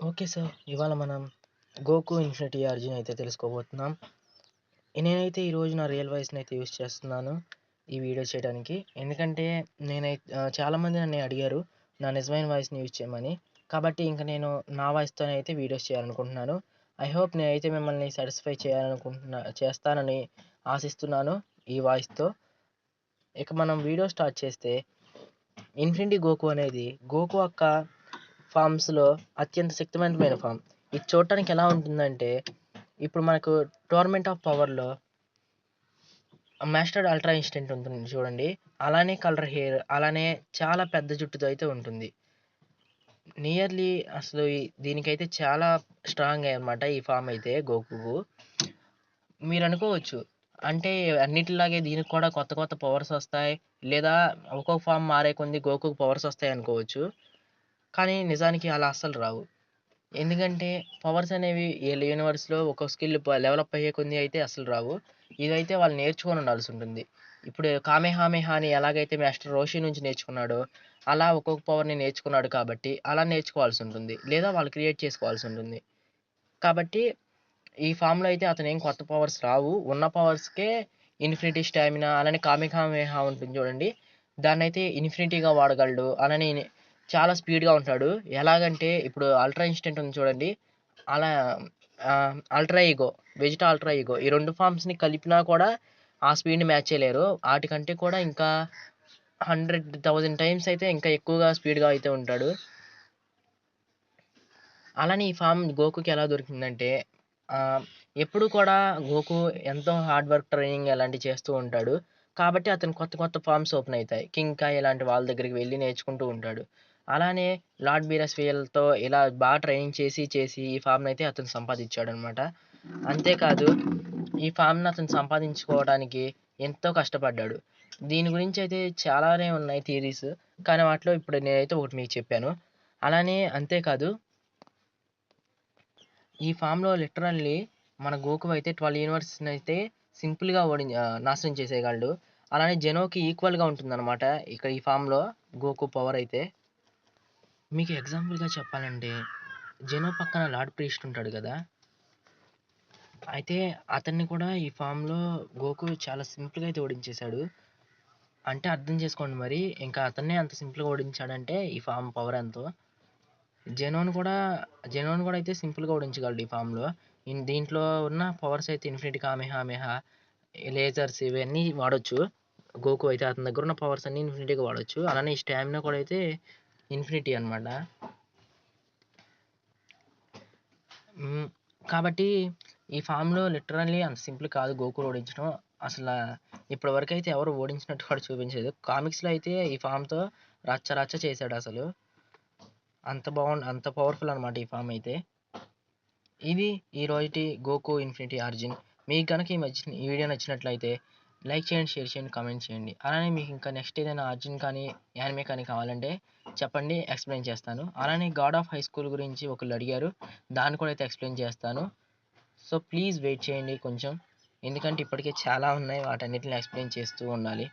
Okay sir. ఇవాళ మనం 'గోకు infinity origin' అయితే తెలుసుకోబోతున్నాం. నేనైతే ఈరోజు నా రియల్ వాయిస్‌నైతే యూజ్ చేస్తున్నాను ఈ వీడియో చేయడానికి. ఎందుకంటే చాలామంది నన్ను అడిగారు నా నిజమైన వాయిస్‌ని యూజ్ చేయమని. కాబట్టి ఇంక నేను నా వాయిస్‌తోనే అయితే వీడియోస్ చేయాలనుకుంటున్నాను. ఐ హోప్ నేనైతే మిమ్మల్ని సాటిస్ఫై చేస్తానని ఆశిస్తున్నాను ఈ వాయిస్‌తో. ఇక మనం వీడియో స్టార్ట్ చేస్తే, ఇన్ఫినిటీ గోకు అనేది గోకు యొక్క ఫార్మ్స్‌లో అత్యంత శక్తివంతమైన ఫార్మ్. ఇది చూడటానికి ఎలా ఉంటుందంటే, ఇప్పుడు మనకు టోర్నమెంట్ ఆఫ్ పవర్‌లో మాస్టర్డ్ అల్ట్రా ఇన్స్టెంట్ ఉంటుంది చూడండి. అలానే కలర్ హెయిర్, అలానే చాలా పెద్ద జుట్టుతో అయితే ఉంటుంది. నియర్లీ అసలు దీనికైతే చాలా స్ట్రాంగ్ అన్నమాట ఈ ఫార్మ్ అయితే గోకుకు. మీరు అనుకోవచ్చు, అంటే అన్నిటిలాగే దీనికి కూడా కొత్త కొత్త పవర్స్ వస్తాయి, లేదా ఒక్కొక్క ఫార్మ్ మారే కొద్దీ గోకుకు పవర్స్ వస్తాయి అనుకోవచ్చు. కానీ నిజానికి అలా అస్సలు రావు. ఎందుకంటే పవర్స్ అనేవి యూనివర్స్‌లో ఒక్కొక్క స్కిల్ లెవెలప్ అయ్యే కొద్దీ అయితే అసలు రావు. ఇదైతే వాళ్ళు నేర్చుకొని ఉండాల్సి ఉంటుంది. ఇప్పుడు కామెహామెహా అని ఎలాగైతే మాస్టర్ రోషి నుంచి నేర్చుకున్నాడో, అలా ఒక్కొక్క పవర్‌ని నేర్చుకున్నాడు కాబట్టి అలా నేర్చుకోవాల్సి ఉంటుంది. లేదా వాళ్ళు క్రియేట్ చేసుకోవాల్సి ఉంటుంది. కాబట్టి ఈ ఫామ్‌లో అయితే అతనేం కొత్త పవర్స్ రావు. ఉన్న పవర్స్‌కే ఇన్ఫినిటీ స్టామినా, అలానే కామెకామెహా ఉంటుంది చూడండి. దాన్నైతే ఇన్ఫినిటీగా వాడగలడు. అలానే చాలా స్పీడ్‌గా ఉంటాడు. ఎలాగంటే ఇప్పుడు అల్ట్రా ఇన్స్టెంట్ ఉంది చూడండి. అలా అల్ట్రా ఈగో, వెజిటా అల్ట్రా ఈగో ఈ 2 ఫార్మ్స్‌ని కలిపినా కూడా ఆ స్పీడ్‌ని మ్యాచ్ చేయలేరు. ఆటికంటే కూడా ఇంకా 100,000 టైమ్స్ అయితే ఇంకా ఎక్కువగా స్పీడ్‌గా అయితే ఉంటాడు. అలానే ఈ ఫామ్ గోకుకి ఎలా దొరికిందంటే, ఆహ్, ఎప్పుడు కూడా గోకు ఎంతో హార్డ్ వర్క్ ట్రైనింగ్ అలాంటివి చేస్తూ ఉంటాడు. కాబట్టి అతను కొత్త కొత్త ఫార్మ్స్ ఓపెన్ అయితాయి. కింగ్‌కాయ్ ఇలాంటి వాళ్ళ దగ్గరికి వెళ్లి నేర్చుకుంటూ ఉంటాడు. అలానే లార్డ్ బీరస్వియల్‌తో ఇలా బాగా ట్రైనింగ్ చేసి చేసి ఈ ఫామ్‌నయితే అతను సంపాదించాడనమాట. అంతేకాదు, ఈ ఫామ్‌ని అతను సంపాదించుకోవడానికి ఎంతో కష్టపడ్డాడు. దీని గురించయితే చాలానే ఉన్నాయి థియరీస్. కానీ వాటిలో ఇప్పుడు నేనైతే ఒకటి మీకు చెప్పాను. అలానే అంతేకాదు, ఈ ఫామ్‌లో లిటరల్లీ మన గోకు అయితే 12 యూనివర్స్‌నైతే సింపుల్‌గా నాశనం చేసేయగలడు. అలానే జెనోకి ఈక్వల్‌గా ఉంటుందన్నమాట ఇక్కడ ఈ ఫామ్‌లో గోకు పవర్ అయితే. మీకు ఎగ్జాంపుల్‌గా చెప్పాలంటే, జెనో పక్కన లార్డ్ ప్రీస్ట్ ఉంటాడు గదా! అయితే అతన్ని కూడా ఈ ఫామ్‌లో గోకు చాలా సింపుల్‌గా అయితే ఓడించేసాడు. అంటే అర్థం చేసుకోండి మరి, ఇంకా అతన్నే అంత సింపుల్‌గా ఓడించాడంటే ఈ ఫామ్ పవర్ ఎంతో. జెనోని కూడా జెనోని కూడా అయితే సింపుల్‌గా ఓడించగలడు ఈ ఫామ్‌లో. దీంట్లో ఉన్న పవర్స్ అయితే ఇన్ఫినిటీ కామెహామెహా, లేజర్స్ ఇవన్నీ వాడొచ్చు. గోకు అయితే అతని దగ్గర ఉన్న పవర్స్ అన్నీ ఇన్ఫినిటీగా వాడొచ్చు. అలానే ఈ స్టామినా కూడా అయితే ఇన్ఫినిటీ అన్నమాట. హ్మ్. కాబట్టి ఈ ఫామ్‌లో లిటరల్లీ అంత సింపుల్ కాదు గోకుని ఓడించడం. అసల ఇప్పటి వరకైతే ఎవరు ఓడించినట్టు కూడా చూపించలేదు. కామిక్స్‌లో అయితే ఈ ఫామ్‌తో రచ్చ రచ్చ చేసాడసలు. అంత పవర్‌ఫుల్ అన్నమాట ఈ ఫామ్ అయితే. ఇది ఈ రోజుటి గోకు ఇన్ఫినిటీ ఆరిజిన్. మీకు గనక ఈ వీడియో నచ్చినట్లయితే లైక్ చేయండి, షేర్ చేయండి, కామెంట్ చేయండి. అలానే మీకు ఇంకా నెక్స్ట్ ఏదైనా ఆరిజిన్ కానీ, యానిమే కానీ కావాలంటే చెప్పండి, ఎక్స్‌ప్లెయిన్ చేస్తాను. అలానే గాడ్ ఆఫ్ హై స్కూల్ గురించి ఒకళ్ళు అడిగారు. దాన్ని కూడా అయితే ఎక్స్‌ప్లెయిన్ చేస్తాను. సో ప్లీజ్ వెయిట్ చేయండి కొంచెం. ఎందుకంటే ఇప్పటికే చాలా ఉన్నాయి. వాటన్నిటిని ఎక్స్‌ప్లెయిన్ చేస్తూ ఉండాలి.